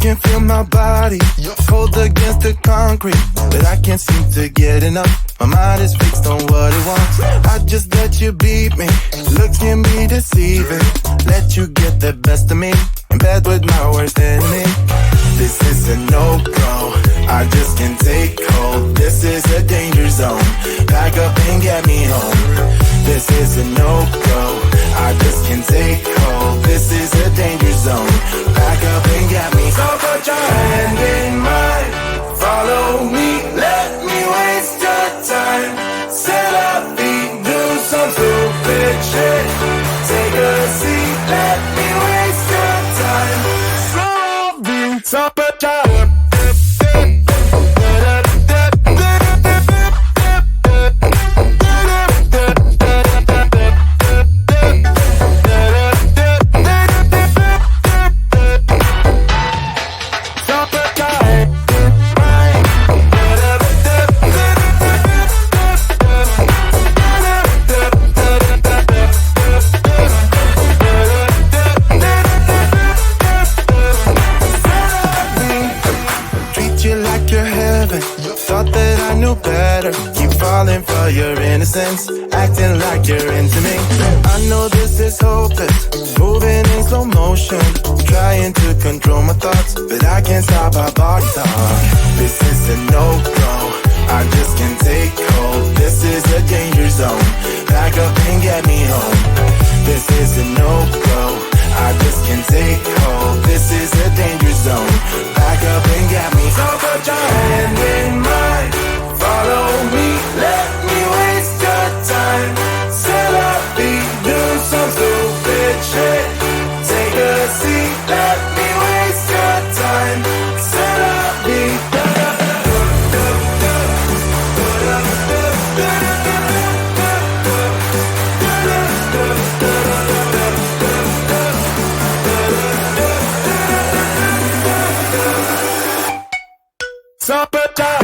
can feel my body cold against the concrete, but I can't seem to get enough. My mind is fixed on what it wants. I just let you beat me. Looks can be deceiving. Let you get the best of me in bed with my worst enemy. This is a no-go. I just can't take hold. This is a danger zone. Pack up and get me home. This is a no-go. I just can't take hold. This is a danger zone. Pack up and get me. So put your hand in mine. Follow me. Let me waste your time. Set up feet. Do some stupid shit. Take a seat. Let me waste your time. So put your hand. For your innocence, acting like you're into me. I know this is hopeless, moving in slow motion, trying to control my thoughts, but I can't stop our body talk. This is a no-go, I just can't take hold. This is a danger zone, pack up and get me home. This is a no-go, I just can't take hold. This is a danger zone, pack up and get me. So put your hand in mine. Follow me, let me waste your time. Set up feet, do some stupid shit. Take a seat, let me waste your time. Set up feet. So put your